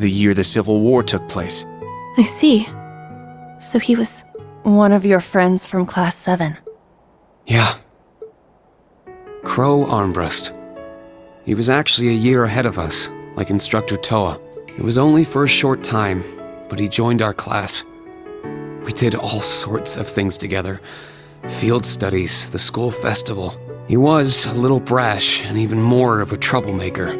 the year the Civil War took place. I see. So he was... One of your friends from Class 7. Yeah. Crow Armbrust. He was actually a year ahead of us, like Instructor Toa. It was only for a short time, but he joined our class. We did all sorts of things together. Field studies, the school festival. He was a little brash and even more of a troublemaker.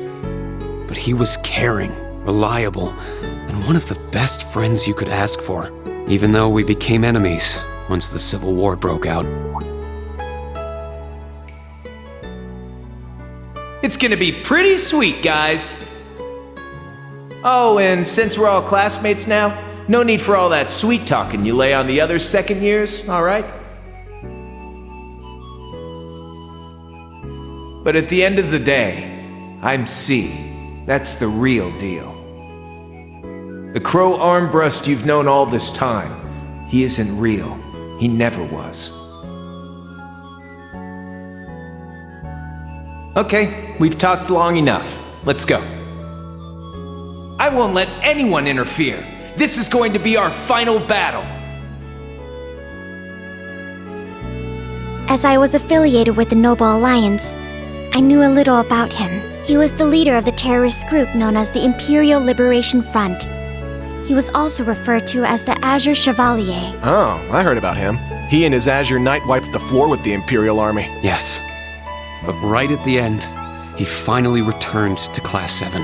But he was caring, reliable, and one of the best friends you could ask for, even though we became enemies once the Civil War broke out. It's gonna be pretty sweet, guys. Oh, and since we're all classmates now, no need for all that sweet talking you lay on the other second years, all right? But at the end of the day, I'm C. That's the real deal. The Crow Armbrust you've known all this time, he isn't real. He never was. Okay, we've talked long enough. Let's go. I won't let anyone interfere. This is going to be our final battle. As I was affiliated with the Noble Alliance, I knew a little about him. He was the leader of the terrorist group known as the Imperial Liberation Front. He was also referred to as the Azure Chevalier. Oh, I heard about him. He and his Azure Knight wiped the floor with the Imperial Army. Yes. But right at the end, he finally returned to Class 7.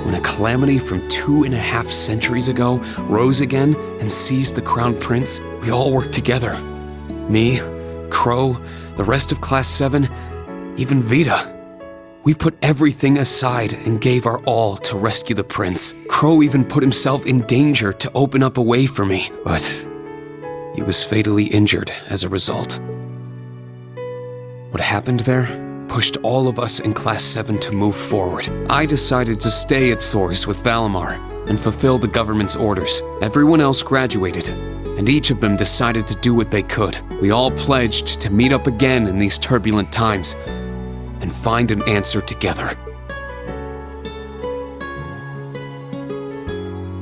When a calamity from 2.5 centuries ago rose again and seized the Crown Prince, we all worked together. Me, Crow, the rest of Class 7, even Vita. We put everything aside and gave our all to rescue the prince. Crow even put himself in danger to open up a way for me, but he was fatally injured as a result. What happened there pushed all of us in Class 7 to move forward. I decided to stay at Thors with Valimar and fulfill the government's orders. Everyone else graduated, and each of them decided to do what they could. We all pledged to meet up again in these turbulent times and find an answer together.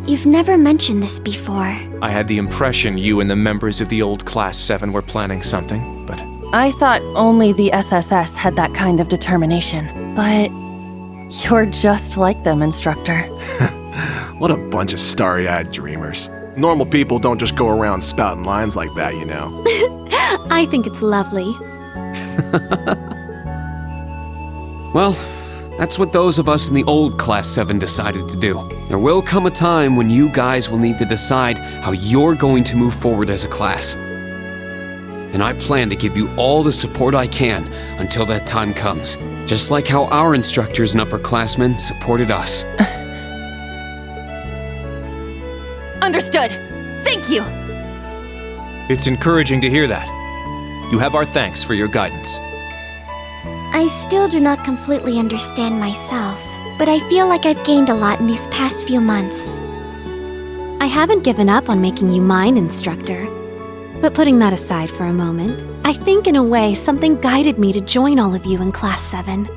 You've never mentioned this before. I had the impression you and the members of the old Class 7 were planning something, but... I thought only the SSS had that kind of determination. But you're just like them, Instructor. What a bunch of starry-eyed dreamers. Normal people don't just go around spouting lines like that, you know. I think it's lovely. Well, that's what those of us in the old Class 7 decided to do. There will come a time when you guys will need to decide how you're going to move forward as a class. And I plan to give you all the support I can until that time comes, just like how our instructors and upperclassmen supported us. Understood. Thank you. It's encouraging to hear that. You have our thanks for your guidance. I still do not completely understand myself, but I feel like I've gained a lot in these past few months. I haven't given up on making you mine, Instructor. But putting that aside for a moment, I think in a way something guided me to join all of you in Class 7.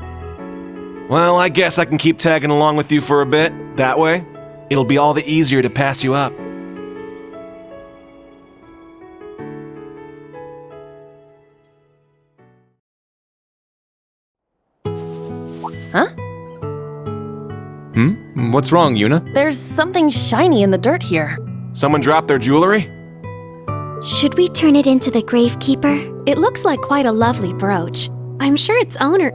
Well, I guess I can keep tagging along with you for a bit. That way, it'll be all the easier to pass you up. Huh? What's wrong, Yuna? There's something shiny in the dirt here. Someone dropped their jewelry? Should we turn it into the Gravekeeper? It looks like quite a lovely brooch. I'm sure its owner...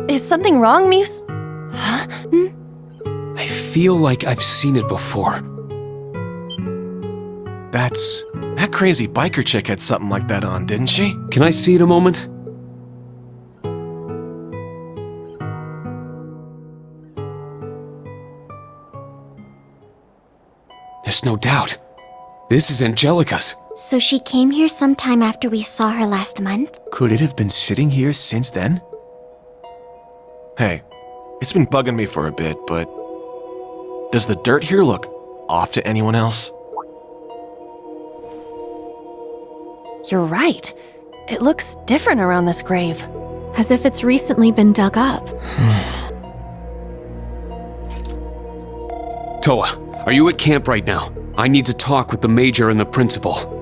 Is something wrong, Muse? I feel like I've seen it before. That crazy biker chick had something like that on, didn't she? Can I see it a moment? There's no doubt. This is Angelica's. So she came here sometime after we saw her last month? Could it have been sitting here since then? Hey, it's been bugging me for a bit, but... does the dirt here look off to anyone else? You're right. It looks different around this grave. as if it's recently been dug up. Toa, are you at camp right now? I need to talk with the major and the principal.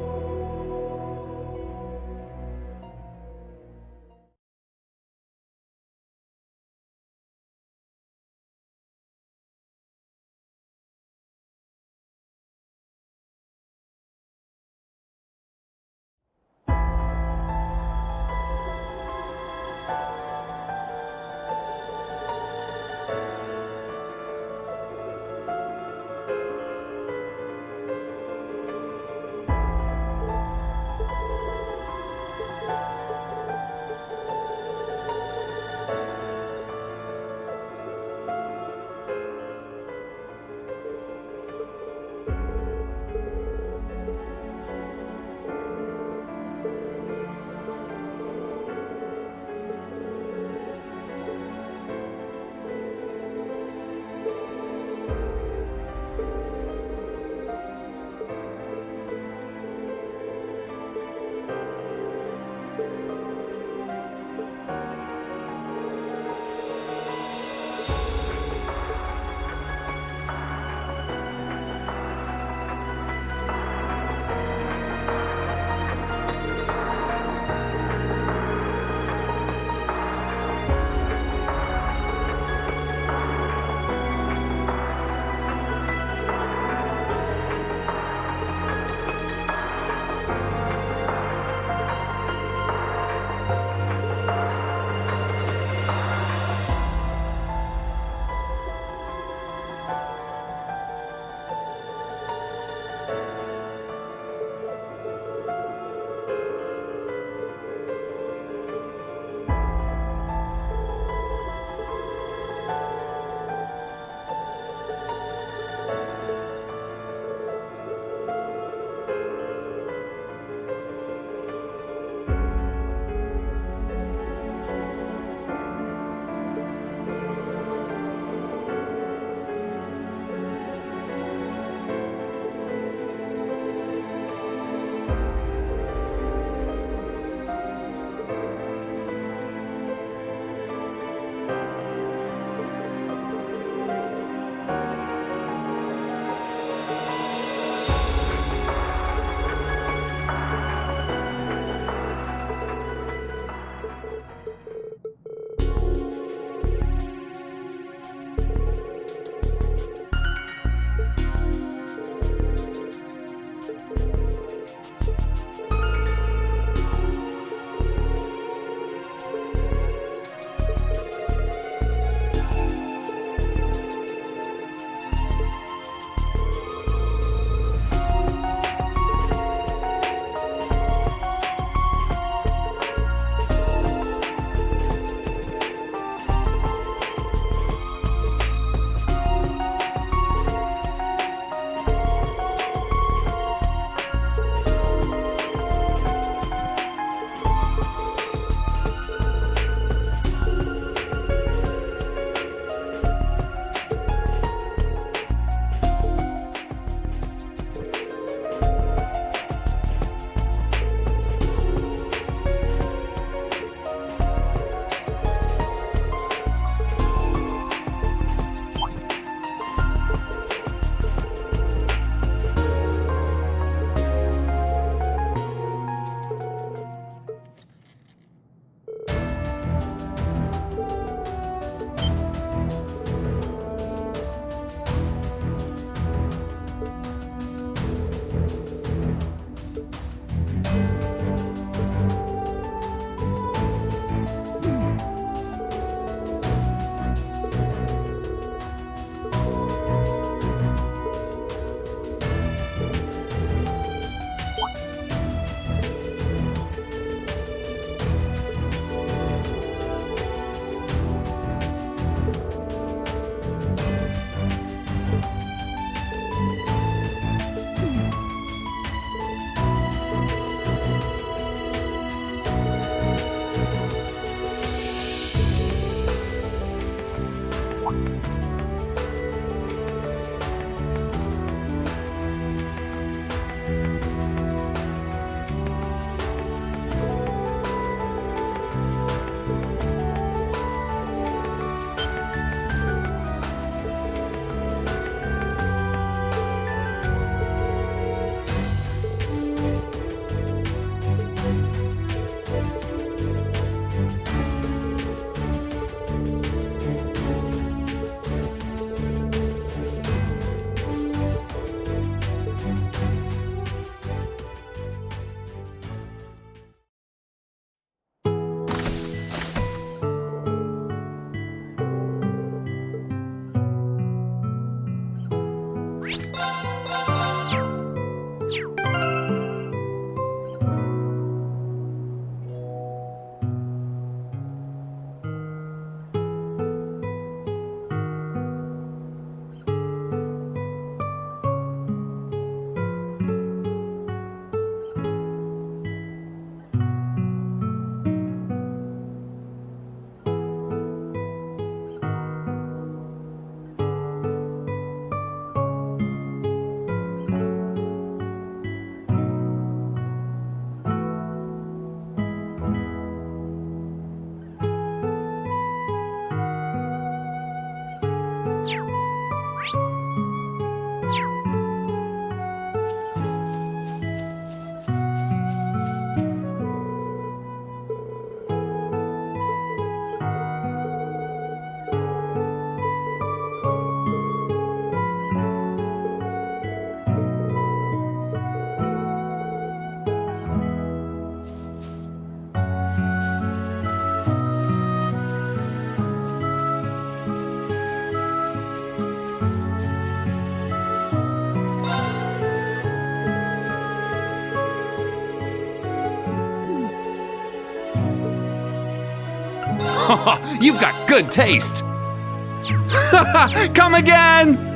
You've got good taste! Come again!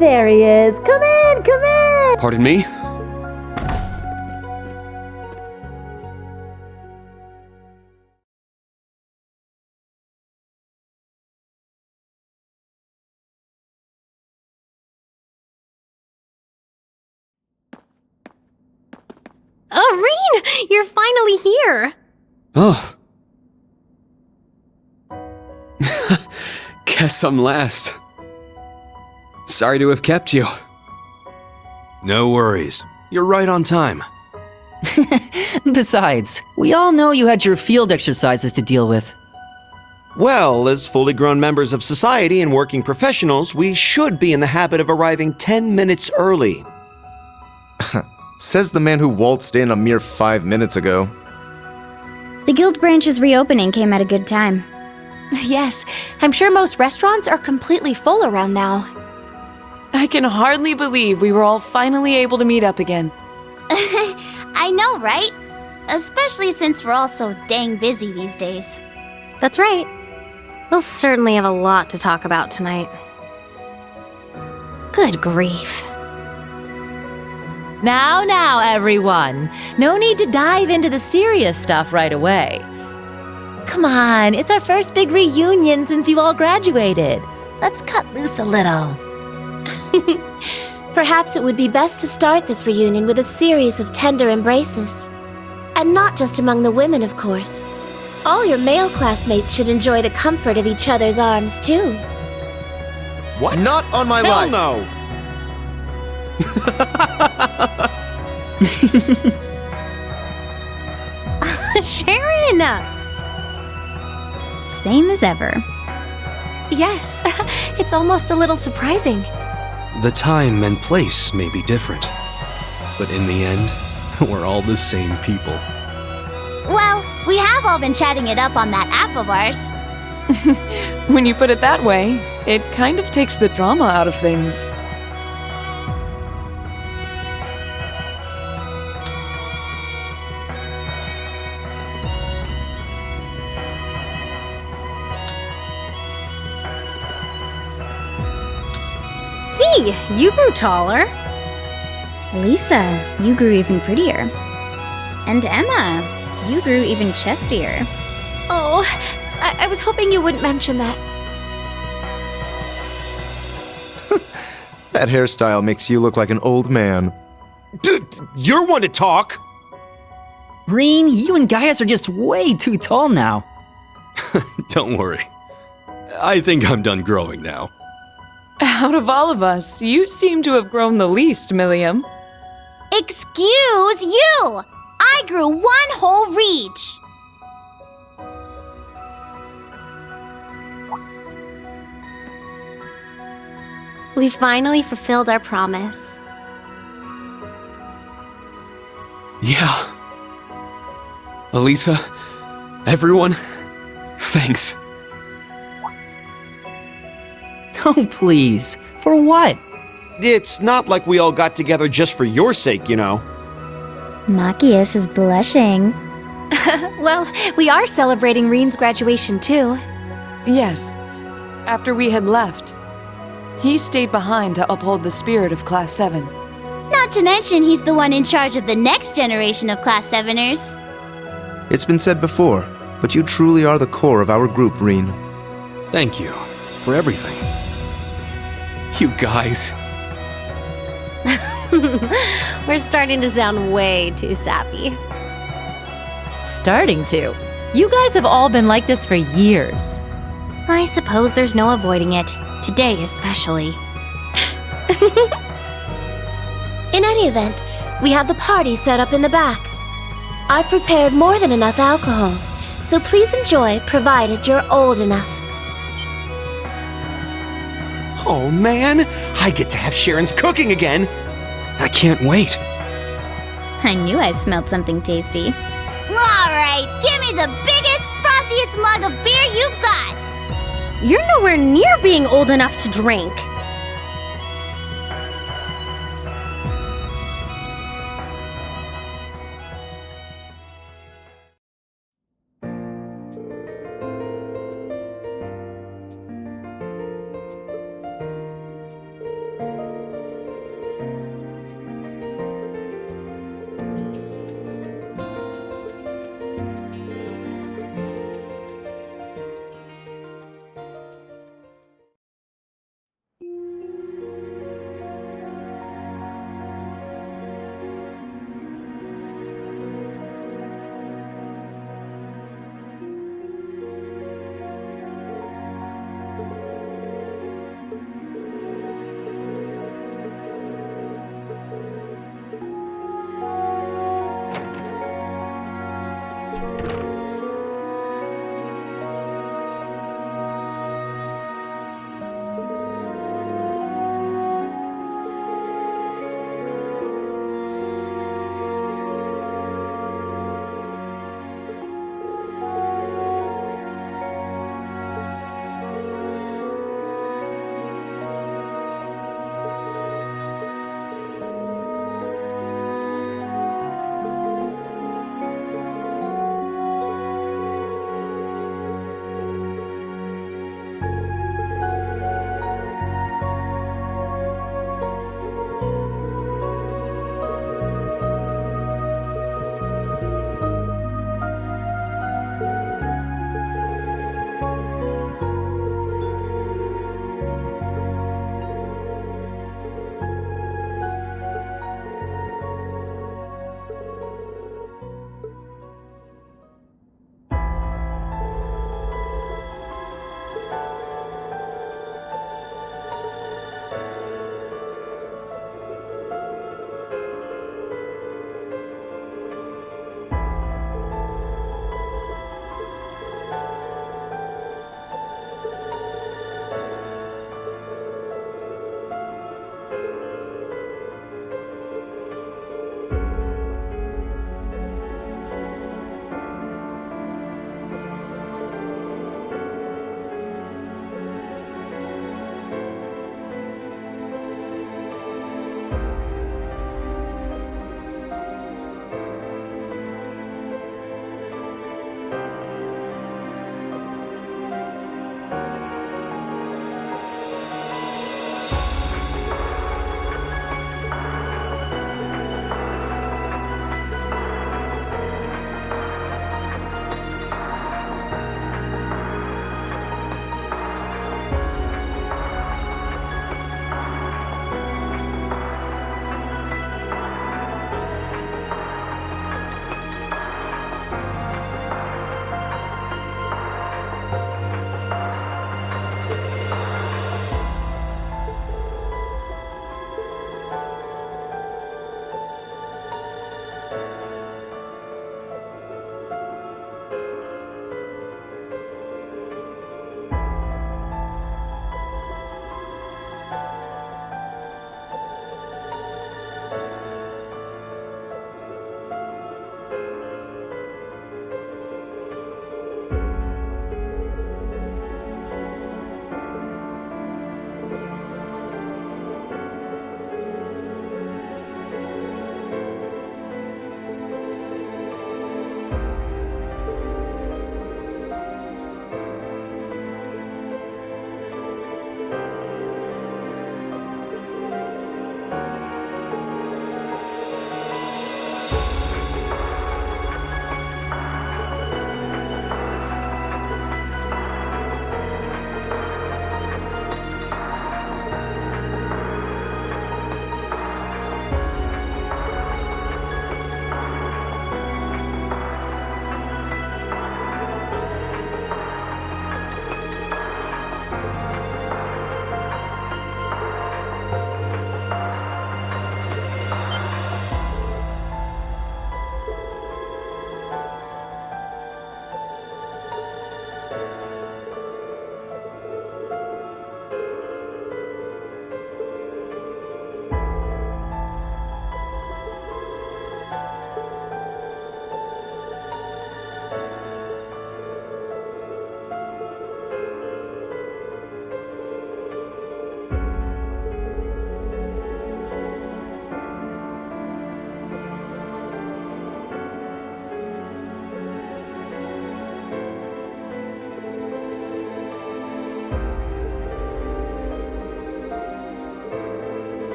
There he is. Come in, come in! Pardon me? Oh, Rean! You're finally here! Oh. Guess I'm last. Sorry to have kept you. No worries. You're right on time. Besides, we all know you had your field exercises to deal with. Well, as fully grown members of society and working professionals, we should be in the habit of arriving 10 minutes early. Says the man who waltzed in a mere 5 minutes ago. The guild branch's reopening came at a good time. Yes, I'm sure most restaurants are completely full around now. I can hardly believe we were all finally able to meet up again. I know, right? Especially since we're all so dang busy these days. That's right. We'll certainly have a lot to talk about tonight. Good grief. Now, everyone. No need to dive into the serious stuff right away. Come on, it's our first big reunion since you all graduated. Let's cut loose a little. Perhaps it would be best to start this reunion with a series of tender embraces. And not just among the women, of course. All your male classmates should enjoy the comfort of each other's arms, too. What? Not on my Hell life! no! Sharon! Same as ever. Yes, it's almost a little surprising. The time and place may be different, but in the end, we're all the same people. Well, we have all been chatting it up on that app of ours. When you put it that way, it kind of takes the drama out of things. You grew taller. Lisa, you grew even prettier. And Emma, you grew even chestier. Oh, I was hoping you wouldn't mention that. That hairstyle makes you look like an old man. You're one to talk! Reen, you and Gaius are just way too tall now. Don't worry. I think I'm done growing now. Out of all of us, you seem to have grown the least, Milliam. Excuse you! I grew 1 whole reach! We finally fulfilled our promise. Yeah. Elisa, everyone, thanks. Oh, please. For what? It's not like we all got together just for your sake, you know. Machias is blushing. Well, we are celebrating Reen's graduation too. Yes. After we had left, he stayed behind to uphold the spirit of Class 7. Not to mention he's the one in charge of the next generation of Class 7ers. It's been said before, but you truly are the core of our group, Reen. Thank you for everything. You guys. We're starting to sound way too sappy. Starting to. You guys have all been like this for years. I suppose there's no avoiding it. Today especially. In any event, we have the party set up in the back. I've prepared more than enough alcohol, so please enjoy provided you're old enough. Oh man, I get to have Sharon's cooking again. I can't wait. I knew I smelled something tasty. Alright, give me the biggest, frothiest mug of beer you got! You're nowhere near being old enough to drink.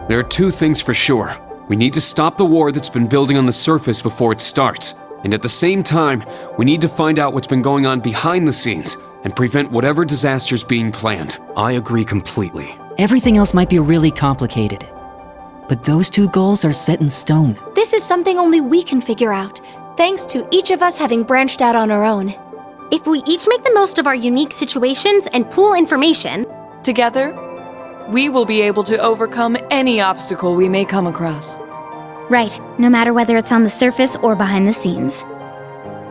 There are two things for sure. We need to stop the war that's been building on the surface before it starts. And at the same time, we need to find out what's been going on behind the scenes and prevent whatever disaster's being planned. I agree completely. Everything else might be really complicated, but those two goals are set in stone. This is something only we can figure out, thanks to each of us having branched out on our own. If we each make the most of our unique situations and pool information, together, we will be able to overcome any obstacle we may come across. Right, no matter whether it's on the surface or behind the scenes.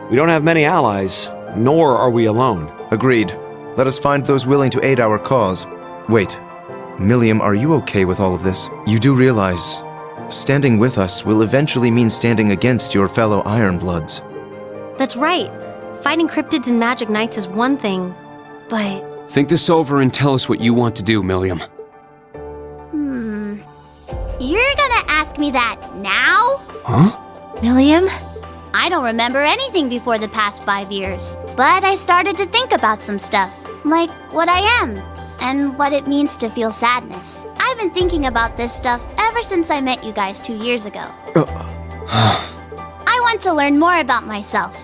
We don't have many allies, nor are we alone. Agreed. Let us find those willing to aid our cause. Wait, Milliam, are you okay with all of this? You do realize, standing with us will eventually mean standing against your fellow Ironbloods. that's right. Fighting cryptids and magic knights is one thing, but... Think this over and tell us what you want to do, Milliam. You're gonna ask me that now? Huh? Milliam? I don't remember anything before the past 5 years, but I started to think about some stuff, like what I am, and what it means to feel sadness. I've been thinking about this stuff ever since I met you guys 2 years ago. I want to learn more about myself.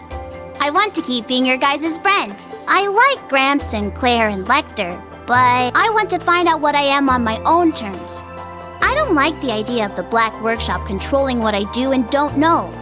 I want to keep being your guys' friend. I like Gramps and Claire and Lecter, but I want to find out what I am on my own terms. I don't like the idea of the Black Workshop controlling what I do and don't know.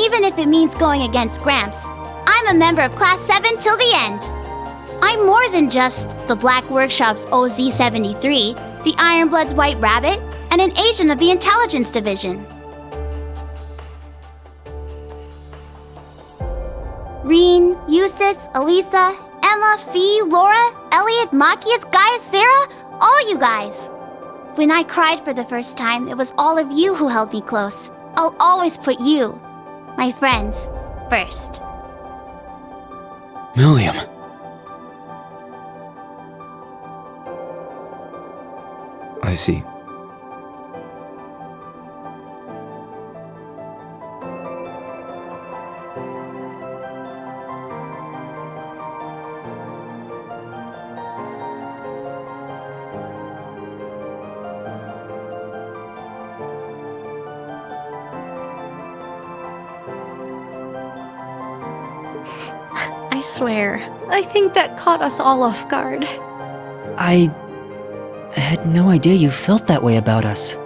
even if it means going against Gramps. I'm a member of Class 7 till the end. I'm more than just the Black Workshop's OZ-73, the Ironblood's White Rabbit, and an agent of the Intelligence Division. Reen, Eustace, Elisa, Emma, Fee, Laura, Elliot, Machias, Gaius, Sarah, all you guys. When I cried for the first time, it was all of you who held me close. I'll always put you, my friends, first. Milliam. I see. I swear, I think that caught us all off guard. I had no idea you felt that way about us.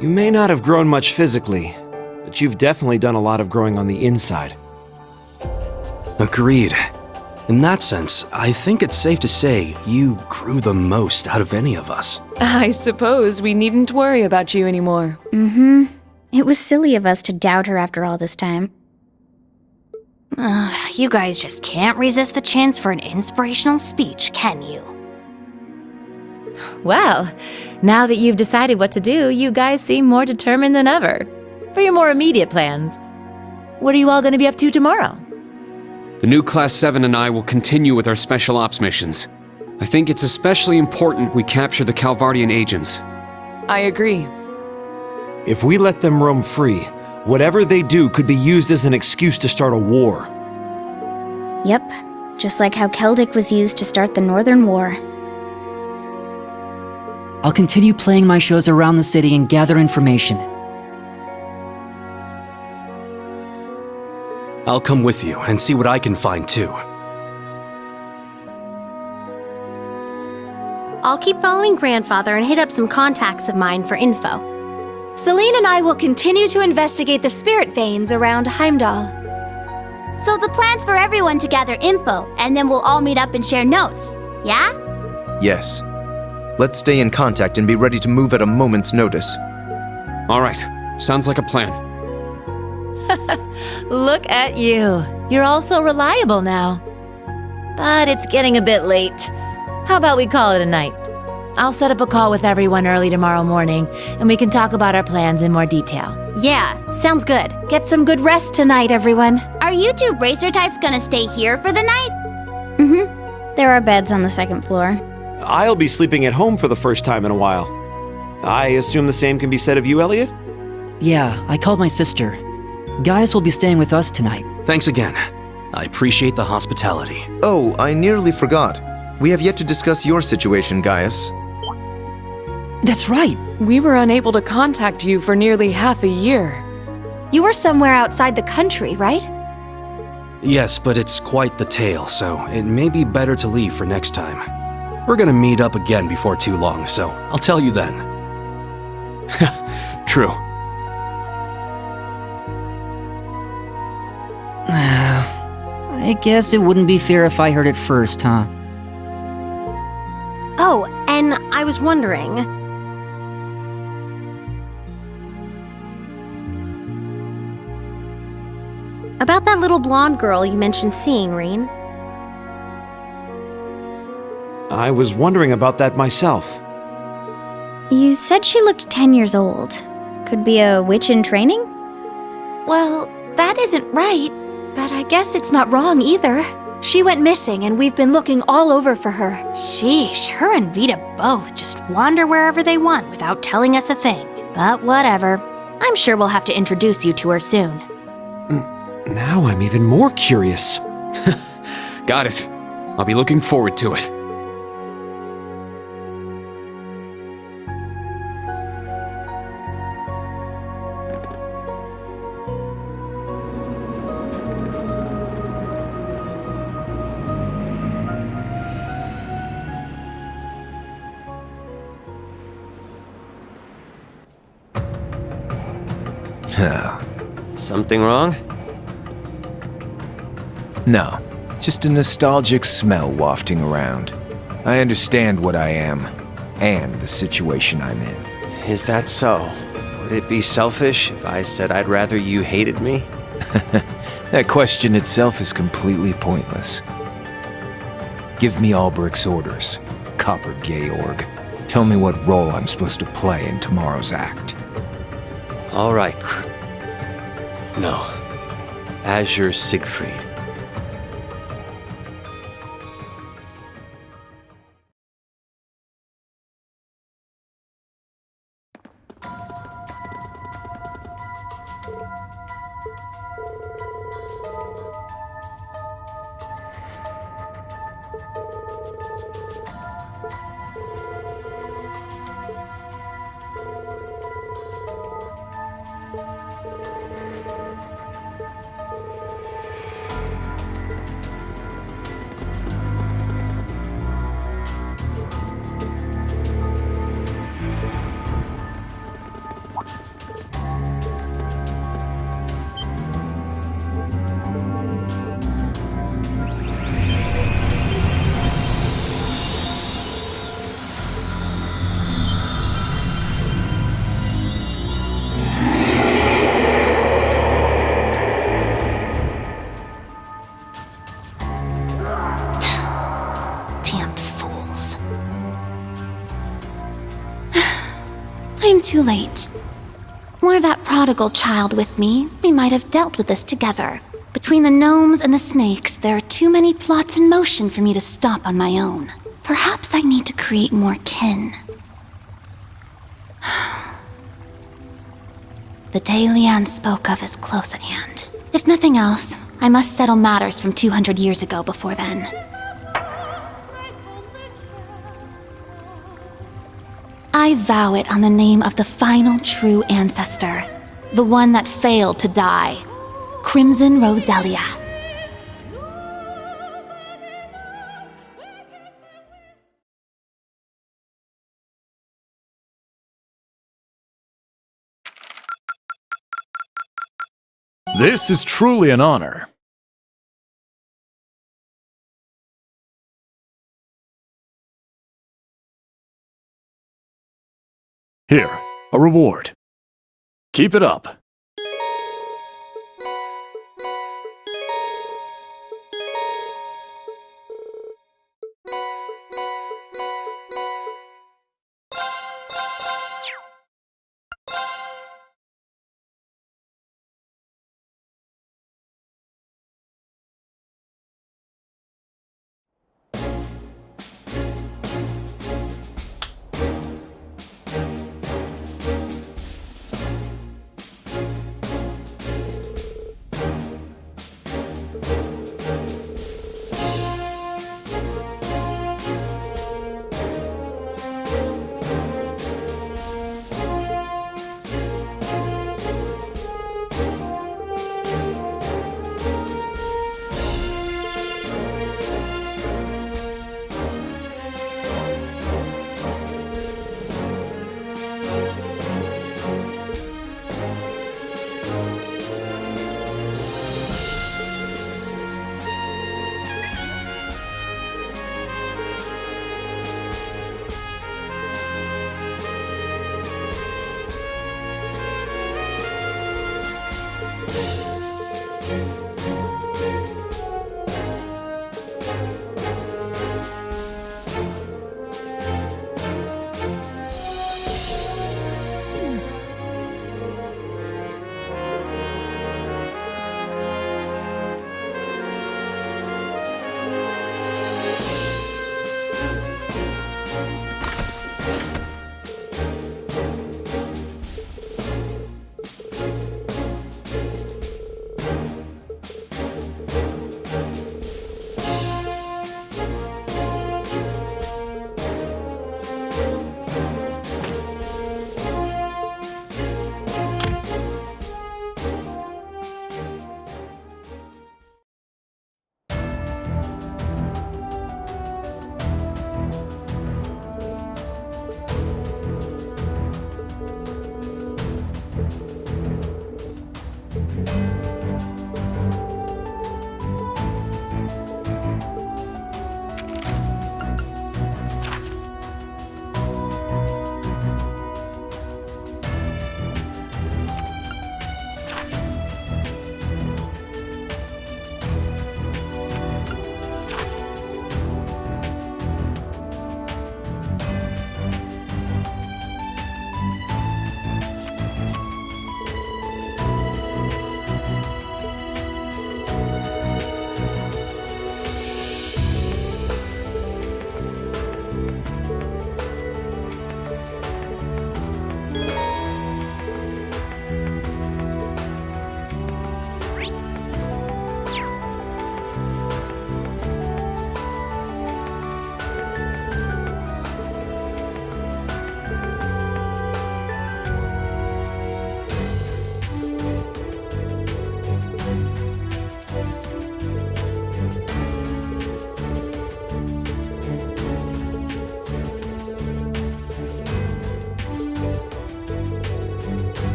You may not have grown much physically, but you've definitely done a lot of growing on the inside. Agreed. In that sense, I think it's safe to say you grew the most out of any of us. I suppose we needn't worry about you anymore. Mm-hmm. It was silly of us to doubt her after all this time. You guys just can't resist the chance for an inspirational speech, can you? Well, now that you've decided what to do, you guys seem more determined than ever. For your more immediate plans, what are you all going to be up to tomorrow? The new Class 7 and I will continue with our special ops missions. I think it's especially important we capture the Calvardian agents. I agree. If we let them roam free, whatever they do could be used as an excuse to start a war. Yep, just like how Celtic was used to start the Northern War. I'll continue playing my shows around the city and gather information. I'll come with you and see what I can find too. I'll keep following Grandfather and hit up some contacts of mine for info. Celine and I will continue to investigate the spirit veins around Heimdall. So the plan's for everyone to gather info, and then we'll all meet up and share notes, yeah? Yes. Let's stay in contact and be ready to move at a moment's notice. All right, sounds like a plan. Look at you. You're all so reliable now. But it's getting a bit late. How about we call it a night? I'll set up a call with everyone early tomorrow morning, and we can talk about our plans in more detail. Yeah, sounds good. Get some good rest tonight, everyone. Are you two bracer types gonna stay here for the night? Mm-hmm. There are beds on the second floor. I'll be sleeping at home for the first time in a while. I assume the same can be said of you, Elliot? Yeah, I called my sister. Gaius will be staying with us tonight. Thanks again. I appreciate the hospitality. Oh, I nearly forgot. We have yet to discuss your situation, Gaius. That's right. We were unable to contact you for nearly half a year. You were somewhere outside the country, right? Yes, but it's quite the tale, so it may be better to leave for next time. We're gonna meet up again before too long, so I'll tell you then. True. I guess it wouldn't be fair if I heard it first, huh? Oh, and I was wondering... about that little blonde girl you mentioned seeing, Reen. I was wondering about that myself. You said she looked 10 years old. Could be a witch in training? Well, that isn't right, but I guess it's not wrong either. She went missing and we've been looking all over for her. Sheesh, her and Vita both just wander wherever they want without telling us a thing. But whatever. I'm sure we'll have to introduce you to her soon. Now I'm even more curious. Got it. I'll be looking forward to it. Something wrong? No, just a nostalgic smell wafting around. I understand what I am, and the situation I'm in. Is that so? Would it be selfish if I said I'd rather you hated me? That question itself is completely pointless. Give me Alberic's orders, Copper Georg. Tell me what role I'm supposed to play in tomorrow's act. All right. No. Azure Siegfried. I'm too late. Were that prodigal child with me, we might have dealt with this together. Between the gnomes and the snakes, there are too many plots in motion for me to stop on my own. Perhaps I need to create more kin. The day Leanne spoke of is close at hand. If nothing else, I must settle matters from 200 years ago before then. I vow it on the name of the final true ancestor, the one that failed to die, Crimson Roselia. This is truly an honor. Here, a reward. Keep it up.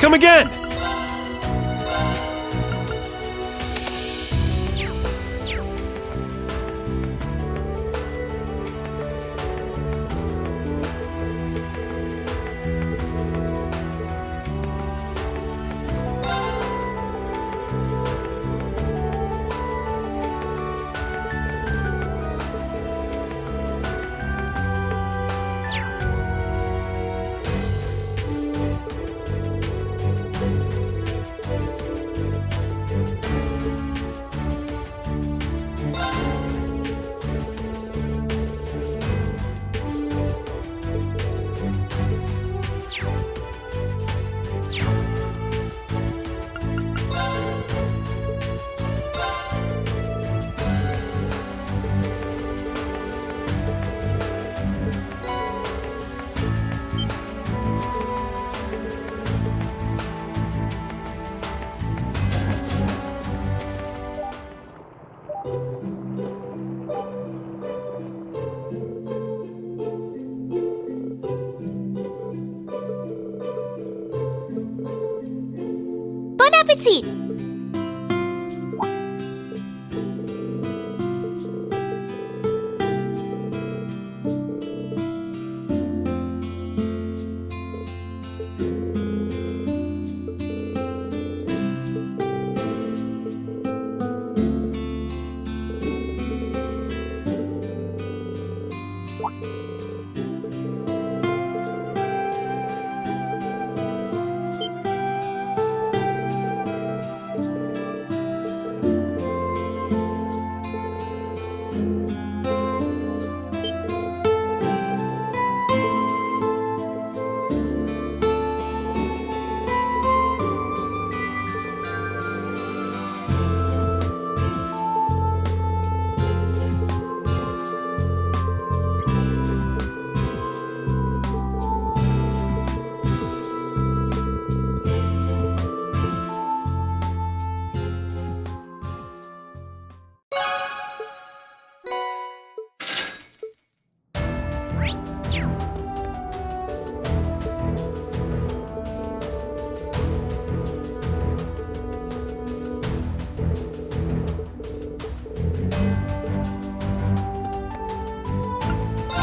Come again! Bon appetit!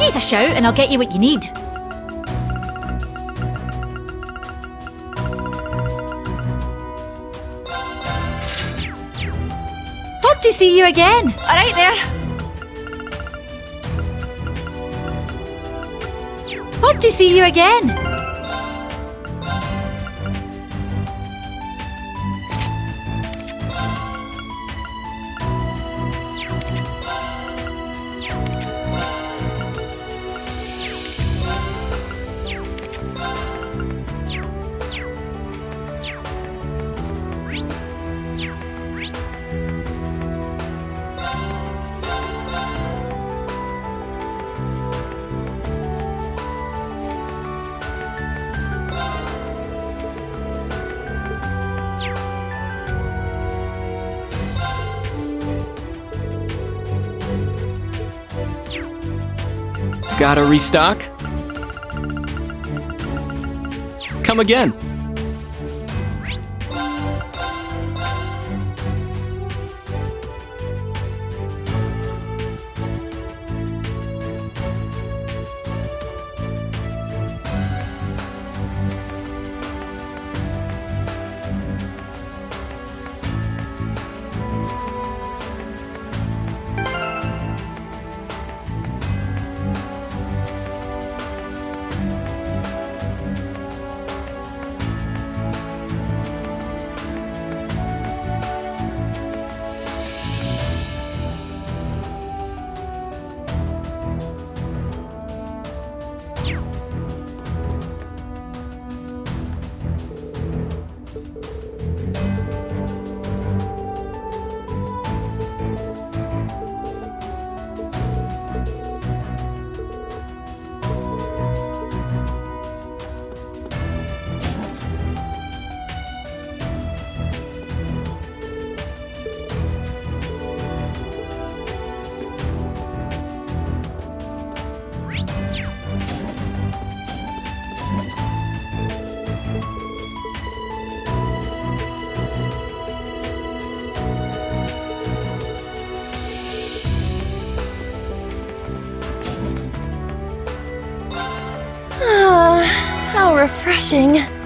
Give us a shout and I'll get you what you need. Hope to see you again. All right there. Hope to see you again. Gotta restock? Come again. refreshing.